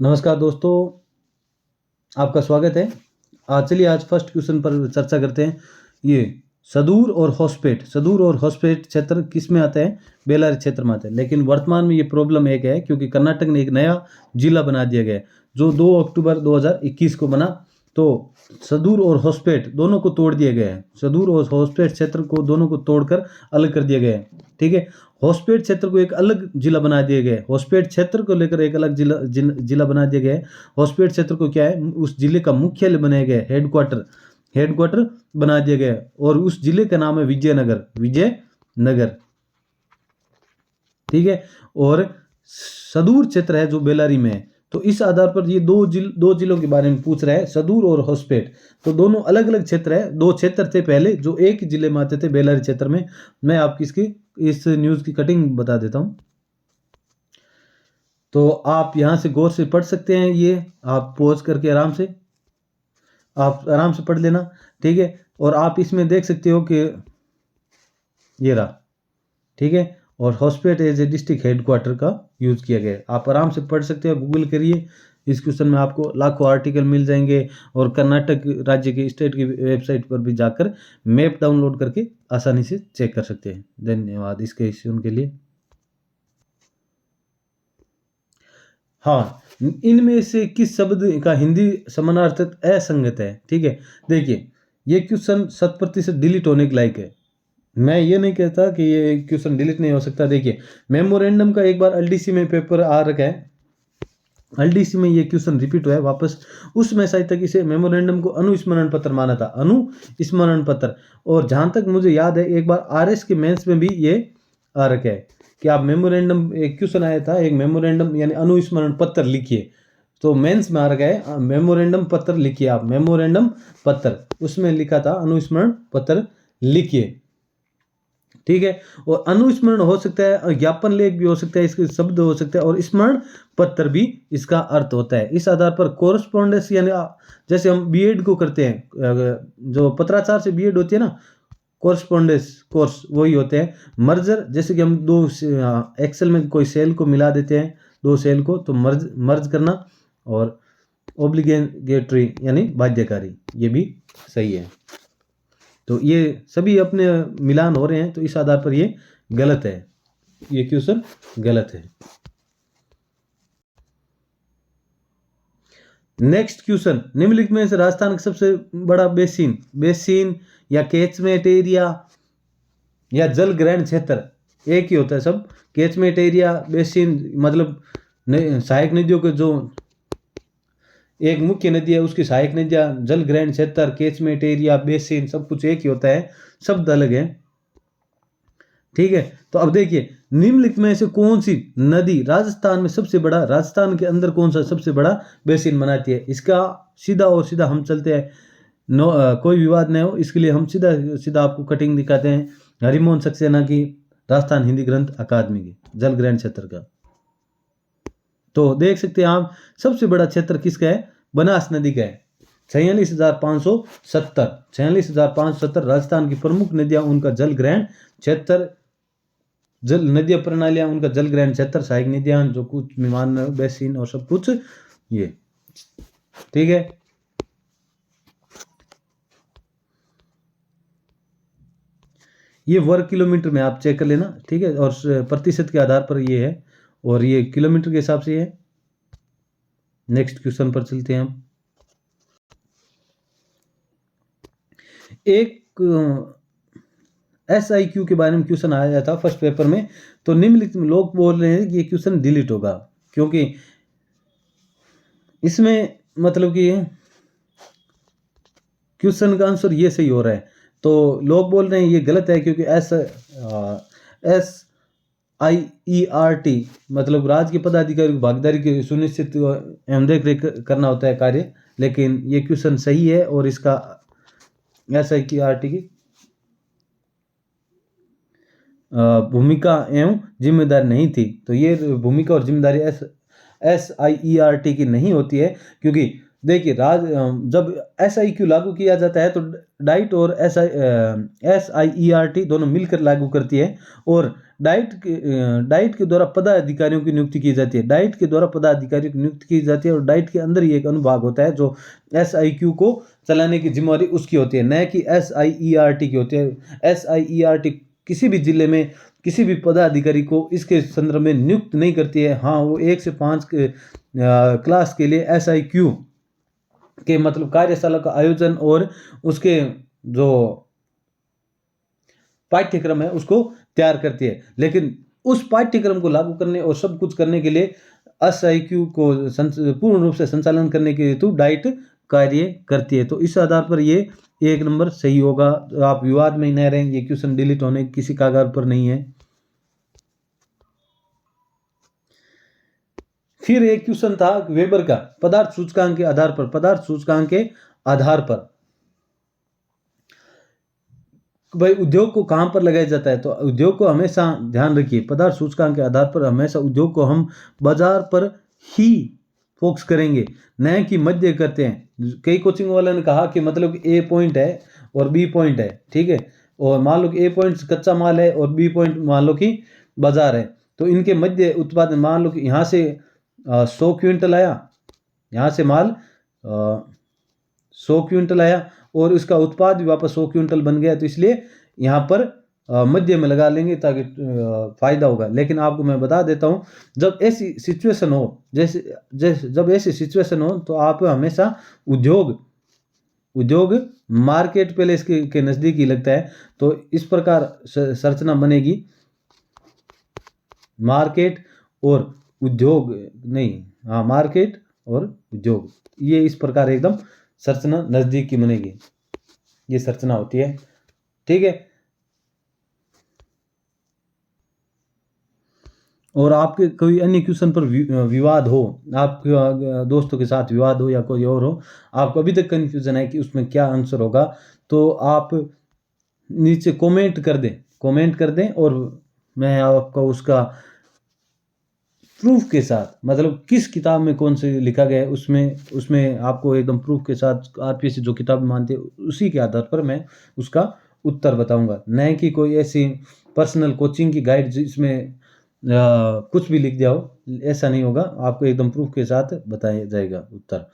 नमस्कार दोस्तों, आपका स्वागत है। चलिए आज फर्स्ट क्वेश्चन पर चर्चा करते हैं। ये सदूर और होस्पेट क्षेत्र किस में आता है? बेल्लारी क्षेत्र में आता है। लेकिन वर्तमान में ये प्रॉब्लम एक है, क्योंकि कर्नाटक ने एक नया जिला बना दिया गया है जो 2 अक्टूबर 2021 को बना। तो सदूर और होस्पेट दोनों को तोड़ दिया गया है। सदूर और होस्पेट क्षेत्र को दोनों को तोड़कर अलग कर दिया गया है। ठीक है, होस्पेट क्षेत्र को एक अलग जिला बना दिया गया है। होस्पेट क्षेत्र को लेकर एक अलग जिला बना दिया गया है। होस्पेट क्षेत्र को क्या है, उस जिले का मुख्यालय बनाया गया है, हेडक्वार्टर बना दिया गया है। और उस जिले का नाम है विजयनगर। ठीक है, और सदूर क्षेत्र है जो बेल्लारी में है। तो इस आधार पर ये दो जिलों के बारे में पूछ रहा है, सदूर और होस्पेट। तो दोनों अलग अलग क्षेत्र है। 2 क्षेत्र थे पहले जो एक जिले में आते थे, बेल्लारी क्षेत्र में। मैं आपकी इस न्यूज़ की कटिंग बता देता हूं, तो आप यहां से गौर से पढ़ सकते हैं। ये आप पॉज करके आप आराम से पढ़ लेना। ठीक है, और आप इसमें देख सकते हो कि ये रहा। ठीक है, और Hospet as a district headquarter का यूज़ किया गया है। आप आराम से पढ़ सकते हो, गूगल करिए। इस क्वेश्चन में आपको लाखों आर्टिकल मिल जाएंगे, और कर्नाटक राज्य की स्टेट की वेबसाइट पर भी जाकर मैप डाउनलोड करके आसानी से चेक कर सकते हैं। धन्यवाद इसके क्वेश्चन के लिए। हाँ, इनमें से किस शब्द का हिंदी समानार्थक असंगत है? ठीक है, देखिए ये क्वेश्चन 100% डिलीट होने के लायक है। मैं ये नहीं कहता कि ये क्वेश्चन डिलीट नहीं हो सकता। देखिए, मेमोरेंडम का एक बार एलडीसी में पेपर आ रखा है, एलडीसी में ये क्वेश्चन रिपीट हुआ है वापस। उसमें शायद तक इसे मेमोरेंडम को अनुस्मरण पत्र माना था, अनुस्मरण पत्र। और जहां तक मुझे याद है, एक बार आरएस के मेंस में भी ये आ रखा है कि आप मेमोरेंडम, एक क्वेश्चन आया था, एक मेमोरेंडम यानी अनुस्मरण पत्र लिखिए। तो मेंस में आ रखा है मेमोरेंडम पत्र लिखिए। आप मेमोरेंडम पत्र, उसमें लिखा था अनुस्मरण पत्र लिखिए। ठीक है, और अनुस्मरण हो सकता है, ज्ञापन लेख भी हो सकता है, इसके शब्द हो सकता है, और स्मरण पत्र भी इसका अर्थ होता है। इस आधार पर कोरस्पोंडेंस यानी जैसे हम बीएड को करते हैं, जो पत्राचार से बीएड होती है ना, कोरस्पोंडेंस कोर्स वही होते हैं। मर्जर, जैसे कि हम दो एक्सेल में कोई सेल को मिला देते हैं, 2 सेल को, तो मर्ज करना। और ओब्लिगेटरी यानी बाध्यकारी, ये भी सही है। तो ये सभी अपने मिलान हो रहे हैं, तो इस आधार पर ये गलत है, ये क्वेश्चन गलत है। नेक्स्ट क्वेश्चन, निम्नलिखित में से राजस्थान का सबसे बड़ा बेसिन या कैचमेंट एरिया या जल ग्रहण क्षेत्र एक ही होता है सब। कैचमेंट एरिया, बेसिन मतलब सहायक नदियों के जो एक मुख्य नदी है उसकी सहायक नदियाँ, जल ग्रहण क्षेत्र, कैचमेंट एरिया, बेसिन, सब कुछ एक ही होता है, शब्द अलग है। ठीक है, तो अब देखिए निम्नलिखित में से कौन सी नदी राजस्थान में सबसे बड़ा, राजस्थान के अंदर कौन सा सबसे बड़ा बेसिन बनाती है? इसका सीधा हम चलते हैं, कोई विवाद नहीं हो इसके लिए हम सीधा आपको कटिंग दिखाते हैं हरिमोहन सक्सेना की राजस्थान हिंदी ग्रंथ अकादमी की जल ग्रहण क्षेत्र का। तो देख सकते हैं आप, सबसे बड़ा क्षेत्र किसका है? बनास नदी का है। 46,570 राजस्थान की प्रमुख नदियां, उनका जल ग्रहण क्षेत्र, जल नदियां प्रणालियां, उनका जल ग्रहण क्षेत्र, सहायक नदियां, जो कुछ विमान बेसिन और सब कुछ ये। ठीक है, ये वर्ग किलोमीटर में आप चेक कर लेना। ठीक है, और प्रतिशत के आधार पर ये है, और ये किलोमीटर के हिसाब से है। नेक्स्ट क्वेश्चन पर चलते हैं हम। एक SIQ के बारे में क्वेश्चन आया था फर्स्ट पेपर में। तो निम्नलिखित में लोग बोल रहे हैं कि ये क्वेश्चन डिलीट होगा, क्योंकि इसमें मतलब कि क्वेश्चन का आंसर ये सही हो रहा है। तो लोग बोल रहे हैं ये गलत है, क्योंकि SIERT मतलब राज्य के पदाधिकारी को भागीदारी की सुनिश्चित एवं देख रेख करना होता है कार्य। लेकिन ये क्वेश्चन सही है, और इसका SIERT की भूमिका एवं जिम्मेदारी नहीं थी। तो ये भूमिका और जिम्मेदारी SIERT की नहीं होती है, क्योंकि देखिए जब SIQ लागू किया जाता है तो डाइट और SIERT दोनों मिलकर लागू करती है, और डाइट के द्वारा पदाधिकारियों की नियुक्ति की जाती है। डाइट के द्वारा पदाधिकारियों की नियुक्ति की जाती है, और डाइट के अंदर ही एक अनुभाग होता है जो SIQ को चलाने की जिम्मेवारी उसकी होती है, न कि SIERT की होती है। SIERT किसी भी जिले में किसी भी पदाधिकारी को इसके संदर्भ में नियुक्त नहीं करती है। हाँ, वो 1 से 5 क्लास के लिए SIQ के मतलब कार्यशाला का आयोजन और उसके जो पाठ्यक्रम है उसको तैयार करती है, लेकिन उस पाठ्यक्रम को लागू करने और सब कुछ करने के लिए SIQ को पूर्ण रूप से संचालन करने के हेतु डाइट कार्य करती है। तो इस आधार पर ये 1 नंबर सही होगा। आप विवाद में ही न रहें, ये क्वेश्चन डिलीट होने किसी कागार पर नहीं है। फिर एक क्वेश्चन था वेबर का, पदार्थ सूचकांक के आधार पर। पदार्थ सूचकांक के आधार पर भाई उद्योग को कहां पर लगाया जाता है, तो उद्योग को हमेशा ध्यान रखिए, पदार्थ सूचकांक के आधार पर हमेशा उद्योग को हम बाजार पर ही फोकस करेंगे, न कि मध्य करते हैं। कई कोचिंग वालों ने कहा कि मतलब A पॉइंट है और B पॉइंट है, ठीक है, और मान लो कि A पॉइंट कच्चा माल है और B पॉइंट मान लो कि बाजार है, तो इनके मध्य उत्पादन मान लो कि यहाँ से 100 क्विंटल आया, यहाँ से माल 100 क्विंटल आया और उसका उत्पाद भी वापस 100 क्विंटल बन गया, तो इसलिए यहाँ पर मध्य में लगा लेंगे ताकि फायदा होगा। लेकिन आपको मैं बता देता हूँ, जब ऐसी सिचुएशन हो, जब ऐसी सिचुएशन हो तो आप हमेशा उद्योग मार्केट प्लेस के नज़दीक ही लगता है, तो इस प्रकार संरचना बनेगी, मार्केट और उद्योग नहीं, हाँ मार्केट और उद्योग, ये इस प्रकार एकदम संरचना नज़दीक की बनेगी, ये संरचना होती है, ठीक है। और आपके कोई अन्य क्वेश्चन पर विवाद हो, आपके दोस्तों के साथ विवाद हो या कोई और हो, आपको अभी तक कन्फ्यूजन है कि उसमें क्या आंसर होगा, तो आप नीचे कमेंट कर दें और मैं आपको उसका प्रूफ के साथ, मतलब किस किताब में कौन से लिखा गया है उसमें आपको एकदम प्रूफ के साथ RPSC जो किताब मानते हैं उसी के आधार पर मैं उसका उत्तर बताऊंगा, न कि कोई ऐसी पर्सनल कोचिंग की गाइड जिसमें कुछ भी लिख दिया हो, ऐसा नहीं होगा। आपको एकदम प्रूफ के साथ बताया जाएगा उत्तर।